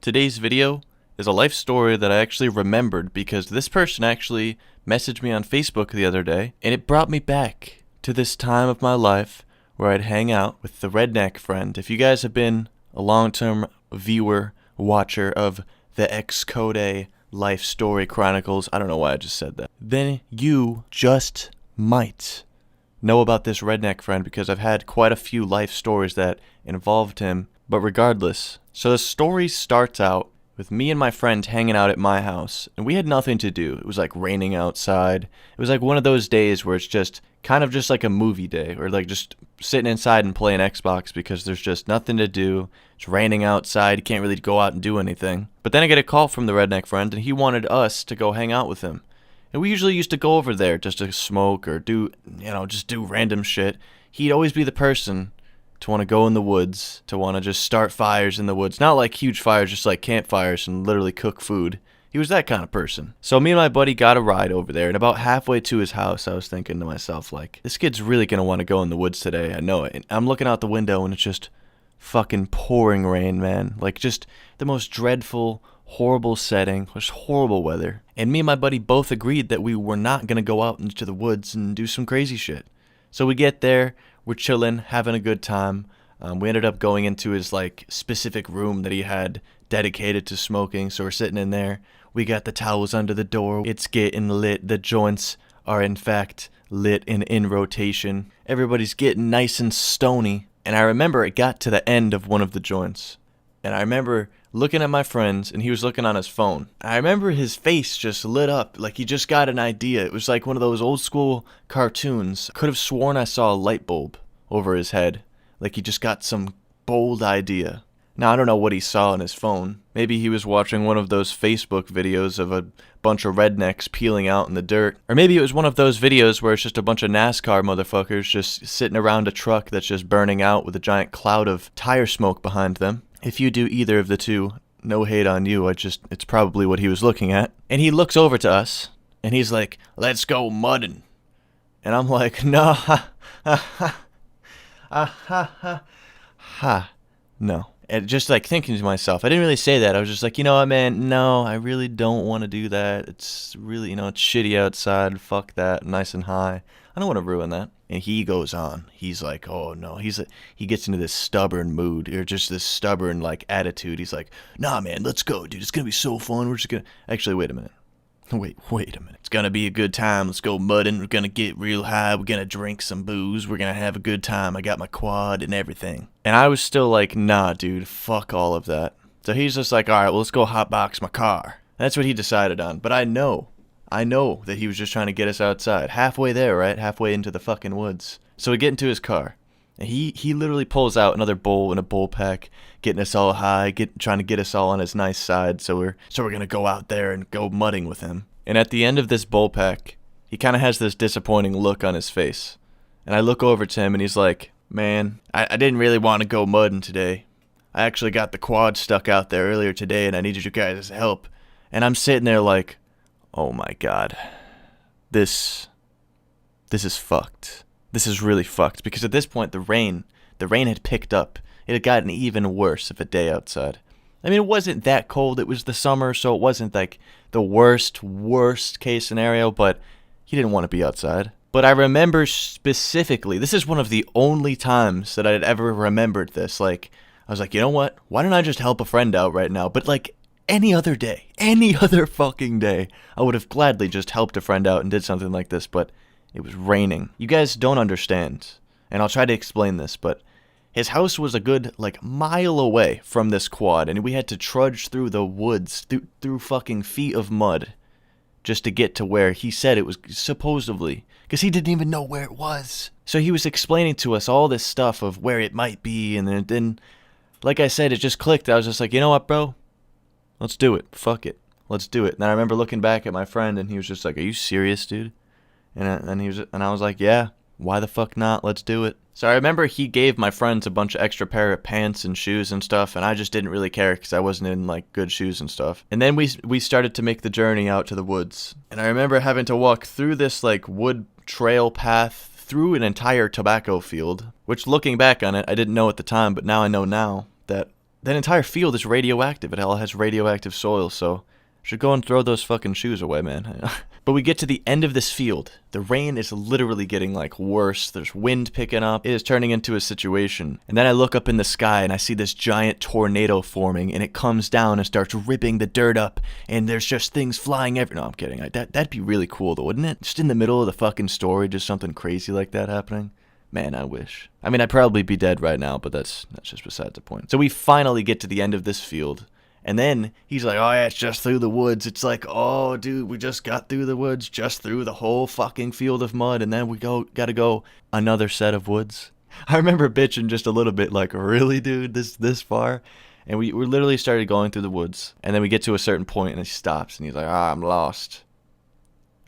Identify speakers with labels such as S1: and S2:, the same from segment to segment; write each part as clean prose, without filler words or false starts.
S1: Today's video is a life story that I actually remembered because this person actually messaged me on Facebook the other day, and it brought me back to this time of my life where I'd hang out with the redneck friend. If you guys have been a long-term viewer, watcher of the xCodeh Life Story Chronicles, I don't know why I just said that, then you just might know about this redneck friend because I've had quite a few life stories that involved him. But regardless, so the story starts out with me and my friend hanging out at my house, and we had nothing to do. It was like raining outside. It was like one of those days where it's just kind of just like a movie day, or like just sitting inside and playing Xbox because there's just nothing to do. It's raining outside. You can't really go out and do anything. But then I get a call from the redneck friend, and he wanted us to go hang out with him. And we usually used to go over there just to smoke or just do random shit. He'd always be the person to want to go in the woods, to want to just start fires in the woods. Not like huge fires, just like campfires and literally cook food. He was that kind of person. So me and my buddy got a ride over there, and about halfway to his house, I was thinking to myself, like, this kid's really going to want to go in the woods today. I know it. And I'm looking out the window, and it's just fucking pouring rain, man. Like, just the most dreadful, horrible setting, just horrible weather. And me and my buddy both agreed that we were not going to go out into the woods and do some crazy shit. So we get there, we're chilling, having a good time. We ended up going into his like specific room that he had dedicated to smoking. So we're sitting in there. We got the towels under the door. It's getting lit. The joints are in fact lit and in rotation. Everybody's getting nice and stony. And I remember it got to the end of one of the joints. And I remember looking at my friends, and he was looking on his phone. I remember his face just lit up, like he just got an idea. It was like one of those old school cartoons. Could have sworn I saw a light bulb over his head, like he just got some bold idea. Now, I don't know what he saw on his phone. Maybe he was watching one of those Facebook videos of a bunch of rednecks peeling out in the dirt. Or maybe it was one of those videos where it's just a bunch of NASCAR motherfuckers just sitting around a truck that's just burning out with a giant cloud of tire smoke behind them. If you do either of the two, no hate on you, it's probably what he was looking at. And he looks over to us, and he's like, "Let's go mudding." And I'm like, no, no. And just like thinking to myself, I didn't really say that. I was just like, you know what, man, no, I really don't want to do that. It's really, it's shitty outside. Fuck that, nice and high. I don't want to ruin that. And he goes on. He's like, oh no. He gets into this stubborn mood, or just this stubborn like attitude. He's like, nah, man, let's go, dude. It's gonna be so fun. We're just gonna. Actually, wait a minute. Wait a minute. It's gonna be a good time. Let's go mudding. We're gonna get real high. We're gonna drink some booze. We're gonna have a good time. I got my quad and everything. And I was still like, nah, dude. Fuck all of that. So he's just like, all right, well, let's go hotbox my car. That's what he decided on. But I know that he was just trying to get us outside. Halfway there, right? Halfway into the fucking woods. So we get into his car. And he literally pulls out another bowl and a bowl pack, getting us all high, trying to get us all on his nice side. So we're gonna go out there and go mudding with him. And at the end of this bowl pack, he kind of has this disappointing look on his face. And I look over to him, and he's like, man, I didn't really want to go mudding today. I actually got the quad stuck out there earlier today, and I needed you guys' help. And I'm sitting there like, oh my god, this is fucked. This is really fucked, because at this point the rain had picked up. It had gotten even worse of a day outside. I mean, it wasn't that cold. It was the summer, so it wasn't like the worst case scenario, but he didn't want to be outside. But I remember specifically, this is one of the only times that I'd ever remembered this. Like, I was like, you know what? Why don't I just help a friend out right now? But like, any other day, any other fucking day, I would have gladly just helped a friend out and did something like this, but it was raining. You guys don't understand, and I'll try to explain this, but his house was a good, like, mile away from this quad, and we had to trudge through the woods, through fucking feet of mud, just to get to where he said it was, supposedly, because he didn't even know where it was. So he was explaining to us all this stuff of where it might be, and then like I said, it just clicked. I was just like, you know what, bro? Let's do it. Fuck it. Let's do it. And I remember looking back at my friend, and he was just like, are you serious, dude? And I was like, yeah, why the fuck not? Let's do it. So I remember he gave my friends a bunch of extra pair of pants and shoes and stuff, and I just didn't really care because I wasn't in like good shoes and stuff. And then we started to make the journey out to the woods. And I remember having to walk through this like wood trail path through an entire tobacco field, which looking back on it, I didn't know at the time, but now I know now that that entire field is radioactive. It all has radioactive soil, so should go and throw those fucking shoes away, man. But we get to the end of this field. The rain is literally getting like worse. There's wind picking up. It is turning into a situation. And then I look up in the sky and I see this giant tornado forming, and it comes down and starts ripping the dirt up, and there's just things flying everywhere. No, I'm kidding. That'd be really cool though, wouldn't it? Just in the middle of the fucking story, just something crazy like that happening. Man, I wish. I mean, I'd probably be dead right now, but that's just beside the point. So we finally get to the end of this field. And then he's like, oh yeah, it's just through the woods. It's like, oh dude, we just got through the woods, just through the whole fucking field of mud, and then we gotta go another set of woods. I remember bitching just a little bit, like, really dude, this far? And we literally started going through the woods, and then we get to a certain point and he stops and he's like, I'm lost.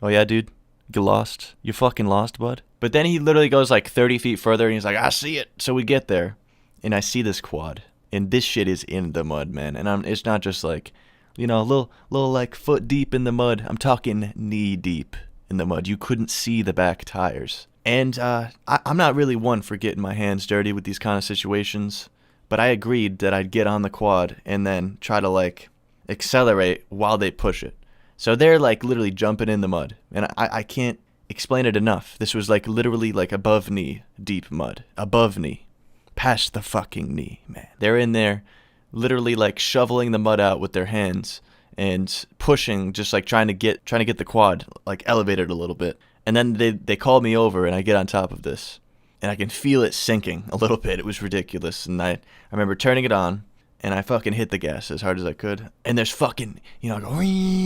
S1: Oh yeah, dude? You lost? You fucking lost, bud? But then he literally goes like 30 feet further and he's like, I see it. So we get there and I see this quad. And this shit is in the mud, man. And it's not just like, you know, a little like foot deep in the mud. I'm talking knee deep in the mud. You couldn't see the back tires. And I'm not really one for getting my hands dirty with these kind of situations. But I agreed that I'd get on the quad and then try to like accelerate while they push it. So they're like literally jumping in the mud. And I can't explain it enough. This was like literally like above knee deep mud. Above knee. Past the fucking knee, man. They're in there literally like shoveling the mud out with their hands and pushing, just like trying to get the quad like elevated a little bit. And then they call me over and I get on top of this and I can feel it sinking a little bit. It was ridiculous. And I remember turning it on and I fucking hit the gas as hard as I could. And there's fucking, you know,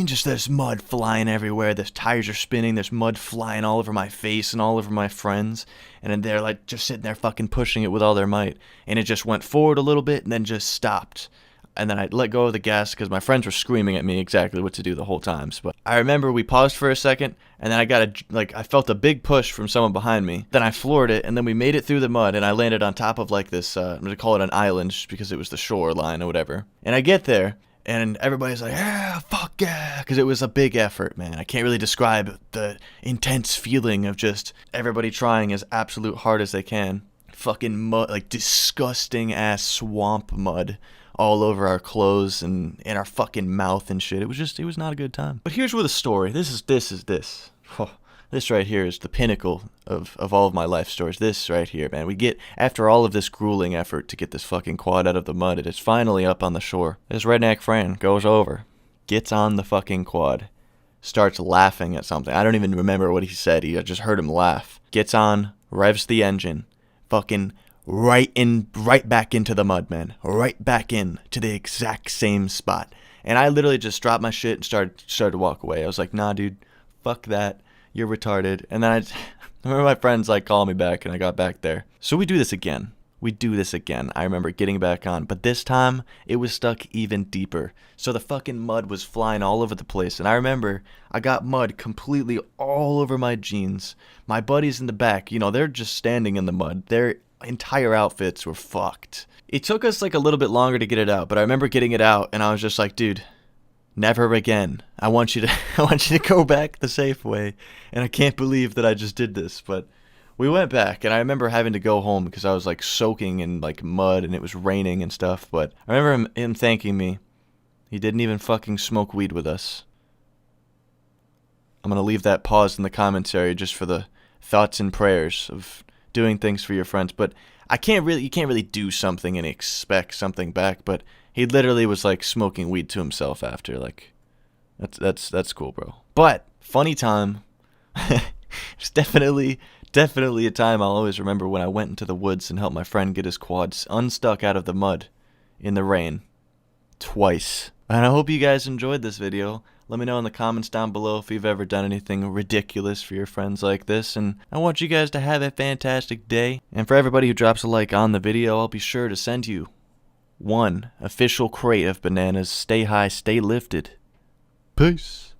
S1: just there's mud flying everywhere. The tires are spinning. There's mud flying all over my face and all over my friends. And then they're like just sitting there fucking pushing it with all their might. And it just went forward a little bit and then just stopped. And then I let go of the gas because my friends were screaming at me exactly what to do the whole time. But I remember we paused for a second, and then I felt a big push from someone behind me. Then I floored it, and then we made it through the mud, and I landed on top of like this, I'm going to call it an island just because it was the shoreline or whatever. And I get there, and everybody's like, yeah, fuck yeah, because it was a big effort, man. I can't really describe the intense feeling of just everybody trying as absolute hard as they can. Fucking mud, like disgusting ass swamp mud all over our clothes and in our fucking mouth and shit. It was not a good time. But here's where the story, this. Oh, this right here is the pinnacle of all of my life stories. This right here, man. We get, after all of this grueling effort to get this fucking quad out of the mud, it is finally up on the shore. This redneck friend goes over, gets on the fucking quad, starts laughing at something. I don't even remember what he said. I just heard him laugh. Gets on, revs the engine, fucking right back into the mud, man. Right back in to the exact same spot. And I literally just dropped my shit and started to walk away. I was like, nah, dude, fuck that. You're retarded. And then I remember my friends like calling me back and I got back there. So we do this again. I remember getting back on, but this time it was stuck even deeper. So the fucking mud was flying all over the place. And I remember I got mud completely all over my jeans. My buddies in the back, you know, they're just standing in the mud. Their entire outfits were fucked. It took us like a little bit longer to get it out, but I remember getting it out and I was just like, dude, never again. I want you to go back the safe way. And I can't believe that I just did this, but we went back and I remember having to go home because I was like soaking in like mud and it was raining and stuff, but I remember him thanking me. He didn't even fucking smoke weed with us. I'm going to leave that pause in the commentary just for the thoughts and prayers of doing things for your friends, but you can't really do something and expect something back, but he literally was like smoking weed to himself after. Like, that's cool, bro. But funny time. It's definitely a time I'll always remember when I went into the woods and helped my friend get his quads unstuck out of the mud in the rain twice. And I hope you guys enjoyed this video. Let me know in the comments down below if you've ever done anything ridiculous for your friends like this. And I want you guys to have a fantastic day. And for everybody who drops a like on the video, I'll be sure to send you one official crate of bananas. Stay high, stay lifted. Peace.